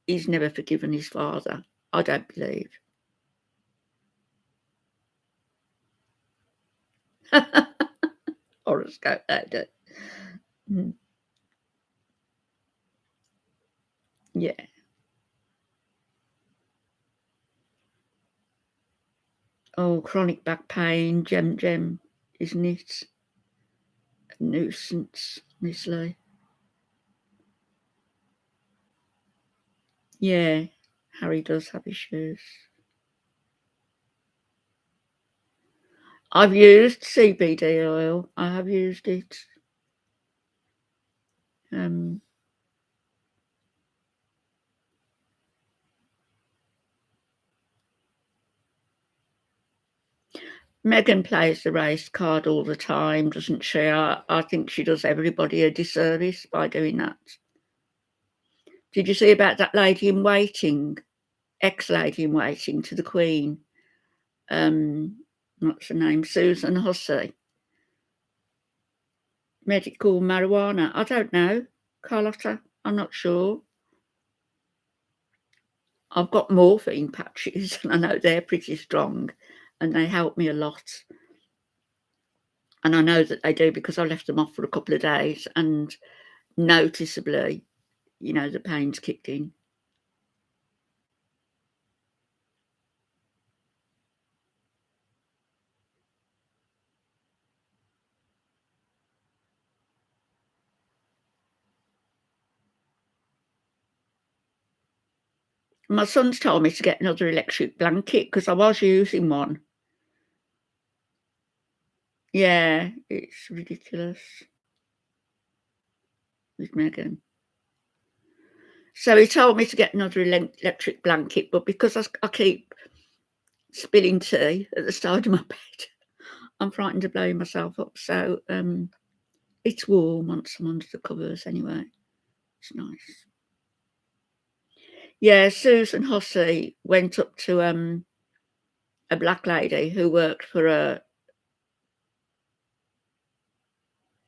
he's never forgiven his father, I don't believe. Horoscope, that. Yeah. Oh, chronic back pain, gem, isn't it? A nuisance, honestly. Yeah, Harry does have issues. I've used CBD oil. I have used it. Megan plays the race card all the time, doesn't she? I think she does everybody a disservice by doing that. Did you see about that lady in waiting, ex-lady in waiting to the Queen? What's her name? Susan Hussey. Medical marijuana. I don't know, Carlotta. I'm not sure. I've got morphine patches, and I know they're pretty strong, and they help me a lot. And I know that they do because I left them off for a couple of days, and noticeably, the pain's kicked in. My son's told me to get another electric blanket because I was using one. Yeah, it's ridiculous with Megan. So he told me to get another electric blanket, but because I keep spilling tea at the side of my bed, I'm frightened of blowing myself up. So it's warm once I'm under the covers anyway. It's nice. Yeah, Susan Hussey went up to a black lady who worked for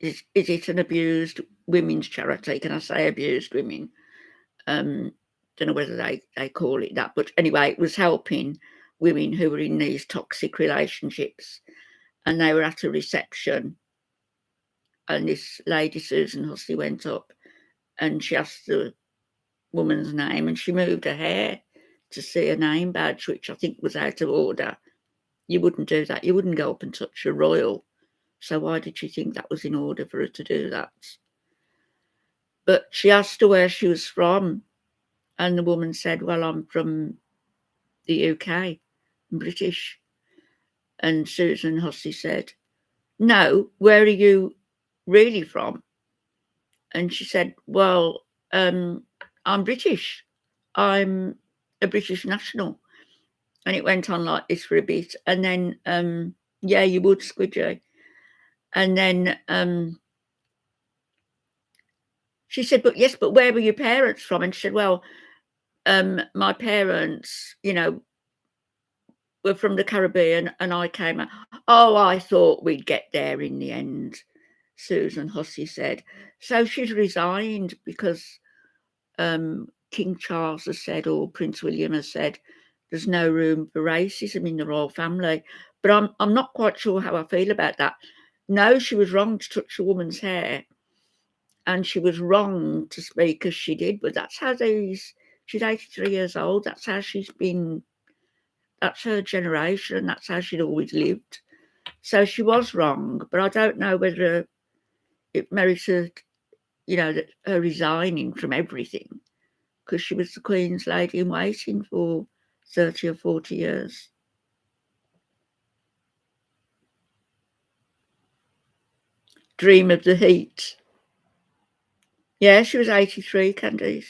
is it an abused women's charity? Can I say abused women? Don't know whether they call it that, but anyway, it was helping women who were in these toxic relationships, and they were at a reception, and this lady Susan Hussey went up and she asked the woman's name, and she moved her hair to see a name badge, which I think was out of order. You wouldn't do that. You wouldn't go up and touch a royal. So why did she think that was in order for her to do that? But she asked her where she was from, and the woman said, well, I'm from the UK, I'm British. And Susan Hussey said, no, where are you really from? And she said, well, I'm British. I'm a British national. And it went on like this for a bit. And then, yeah, you would, Squidgy. And then she said, but yes, but where were your parents from? And she said, well, my parents, were from the Caribbean, and I came out. Oh, I thought we'd get there in the end, Susan Hussey said. So she's resigned because King Charles has said, or Prince William has said, there's no room for racism in the royal family. But I'm not quite sure how I feel about that. No, she was wrong to touch a woman's hair, and she was wrong to speak as she did. But that's how she's 83 years old. That's how she's been. That's her generation. That's how she'd always lived. So she was wrong, but I don't know whether it merited, that her resigning from everything, because she was the Queen's lady in waiting for 30 or 40 years. Dream of the heat. Yeah, she was 83, Candice.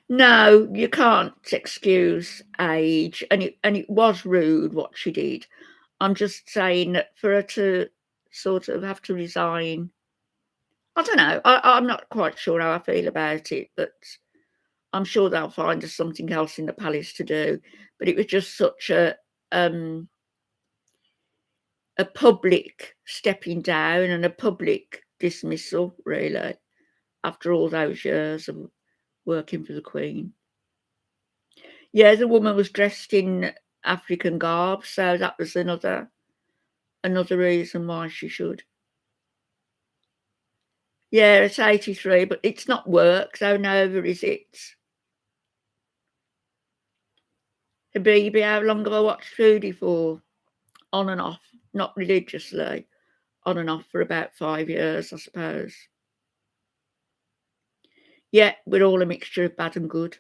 No, you can't excuse age, and it was rude what she did. I'm just saying that for her to sort of have to resign, I don't know. I'm not quite sure how I feel about it, but I'm sure they'll find us something else in the palace to do. But it was just such a public stepping down and a public dismissal, really, after all those years of working for the Queen. Yeah, the woman was dressed in African garb, so that was another reason why she should. Yeah, it's 83, but it's not work, so neither is it. Habibi, how long have I watched Foodie for? On and off, not religiously, on and off for about 5 years, I suppose. Yeah, we're all a mixture of bad and good.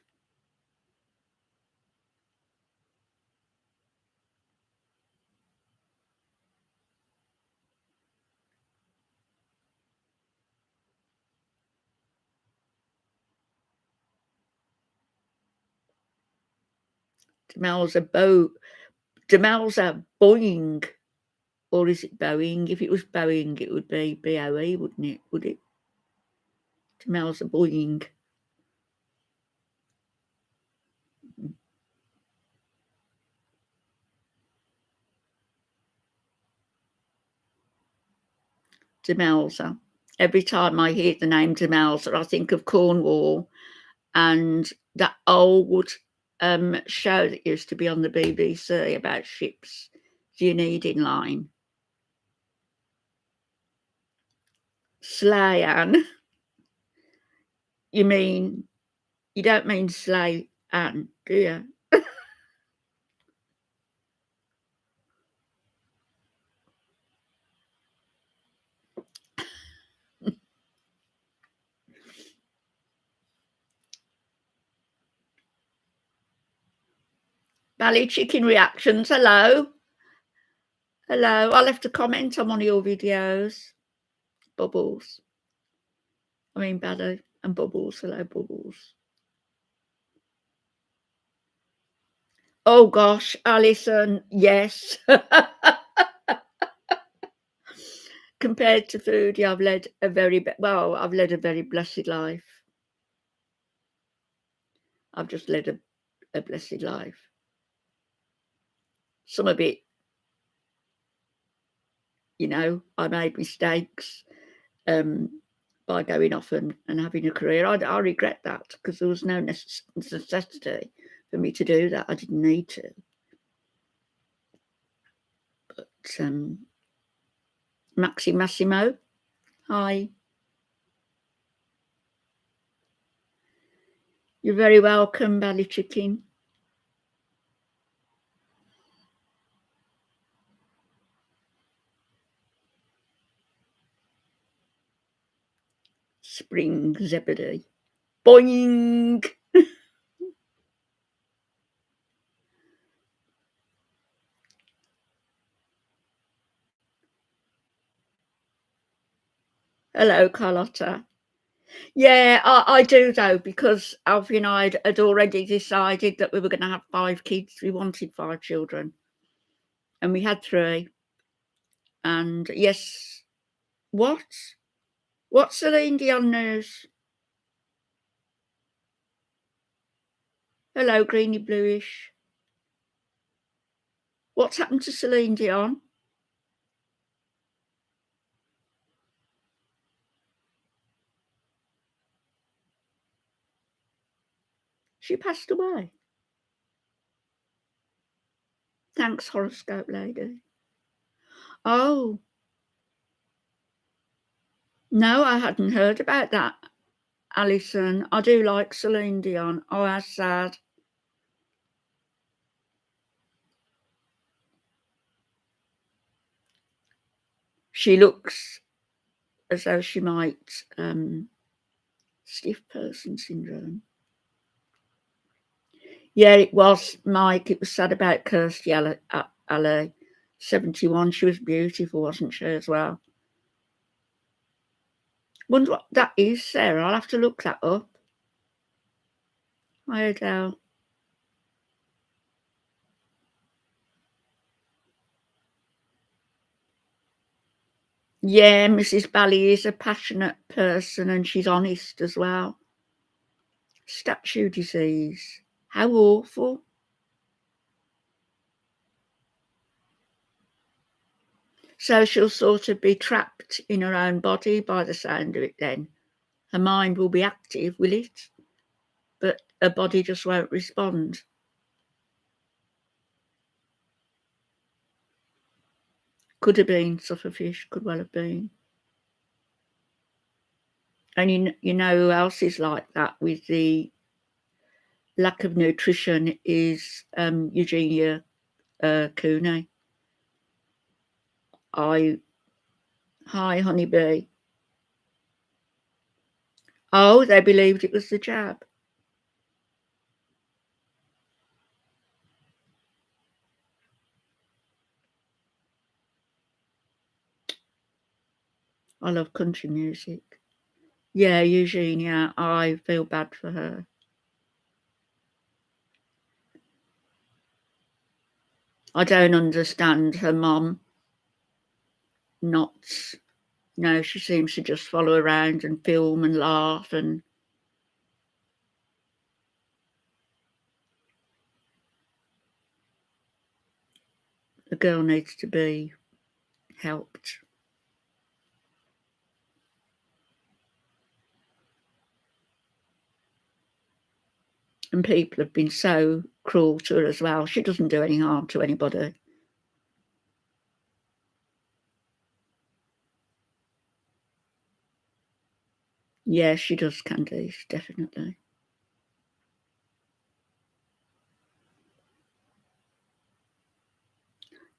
Demelza Boeing, or is it Boeing? If it was Boeing, it would be BOE, wouldn't it? Would it? Demelza Boeing. Demelza. Every time I hear the name Demelza, I think of Cornwall and that old show that used to be on the BBC about ships. Do you need in line? Slay-Anne. You don't mean Slay-Anne, do you? Bally Chicken Reactions, hello. Hello, I left a comment on one of your videos. Bubbles. I mean, Bally and Bubbles. Hello, Bubbles. Oh, gosh, Alison, yes. Compared to food, yeah, I've led a very blessed life. I've just led a blessed life. Some of it, I made mistakes by going off and having a career. I regret that because there was no necessity for me to do that. I didn't need to. But Massimo, hi. You're very welcome, Bally Chicken. Spring Zebedee. Boing! Hello, Carlotta. Yeah, I do though, because Alfie and I had already decided that we were going to have 5 kids. We wanted 5 children, and we had 3. And yes, what? What's Celine Dion news? Hello, greeny bluish. What's happened to Celine Dion? She passed away. Thanks, horoscope lady. Oh. No, I hadn't heard about that, Alison. I do like Celine Dion. Oh, how sad. She looks as though she might stiff person syndrome. Yeah, it was, Mike. It was sad about Kirstie Alley, 71. She was beautiful, wasn't she, as well? Wonder what that is, Sarah. I'll have to look that up. Hi, Adele. Yeah, Mrs. Bally is a passionate person and she's honest as well. Statue disease. How awful. So she'll sort of be trapped in her own body by the sound of it then. Her mind will be active, will it? But her body just won't respond. Could have been sufferfish, could well have been. And you know who else is like that with the lack of nutrition is Eugenia Cooney. Hi, honeybee. Oh, they believed it was the jab. I love country music. Yeah, Eugenia, I feel bad for her. I don't understand her mum not, no, she seems to just follow around and film and laugh, and the girl needs to be helped. And people have been so cruel to her as well. She doesn't do any harm to anybody. Yeah, she does, Candice, definitely.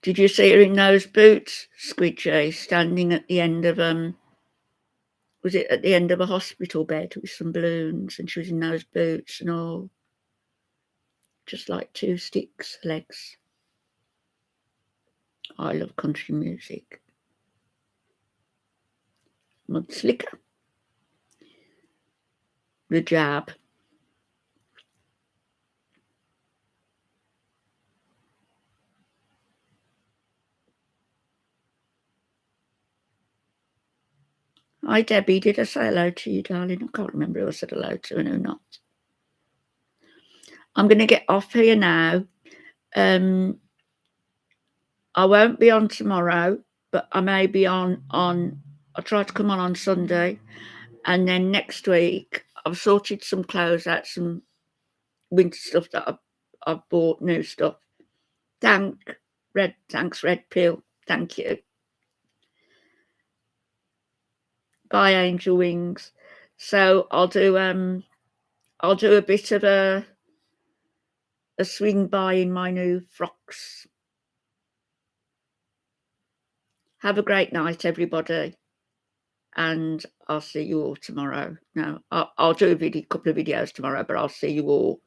Did you see her in those boots, Squidgy, standing at the end of was it at the end of a hospital bed with some balloons, and she was in those boots and all, just like two sticks legs. I love country music. Mudslicker. The Jab. Hi, Debbie. Did I say hello to you, darling? I can't remember who I said hello to and who not. I'm going to get off here now. I won't be on tomorrow, but I may be on. I'll try to come on Sunday. And then next week, I've sorted some clothes out, some winter stuff that I've bought, new stuff. Thanks, Red Pill. Thank you. Bye, Angel Wings. So I'll do a bit of a swing by in my new frocks. Have a great night, everybody, and I'll see you all tomorrow. No, I'll do a couple of videos tomorrow, but I'll see you all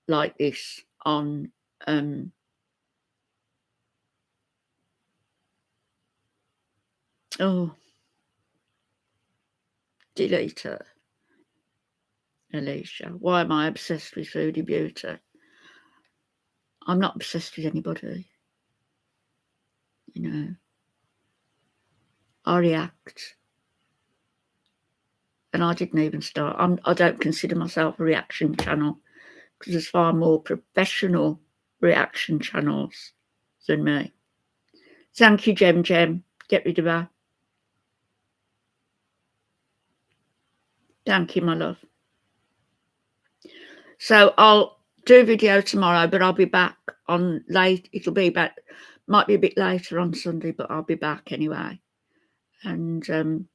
like this on delete her, Alicia. Why am I obsessed with Foodie Beauty? I'm not obsessed with anybody, you know. I react, and I didn't even start. I don't consider myself a reaction channel, because there's far more professional reaction channels than me. Thank you, Gem. Get rid of her. Thank you, my love. So I'll do a video tomorrow, but I'll be back on late. It'll be about, might be a bit later on Sunday, but I'll be back anyway. And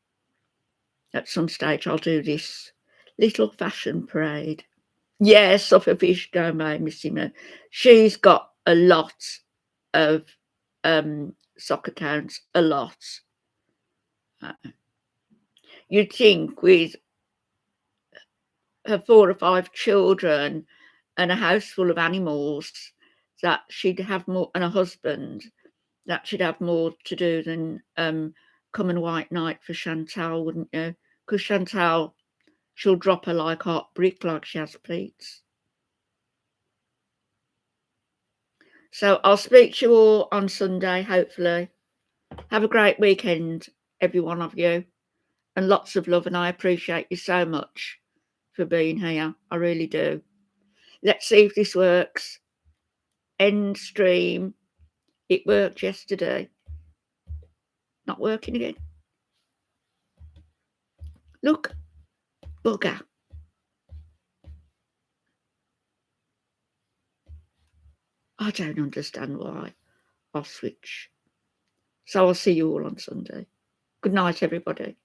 at some stage I'll do this little fashion parade. Yes, off a fish go, my Missy Mo. She's got a lot of sock accounts, a lot. You'd think with her 4 or 5 children and a house full of animals that she'd have more, and a husband, that she'd have more to do than come and white night for Chantal, wouldn't you? Because Chantal, she'll drop her like hot brick, like she has pleats. So I'll speak to you all on Sunday, hopefully. Have a great weekend, every one of you, and lots of love, and I appreciate you so much for being here. I really do. Let's see if this works. End stream. It worked yesterday. Not working again. Look, bugger. I don't understand why. I'll switch. So I'll see you all on Sunday. Good night, everybody.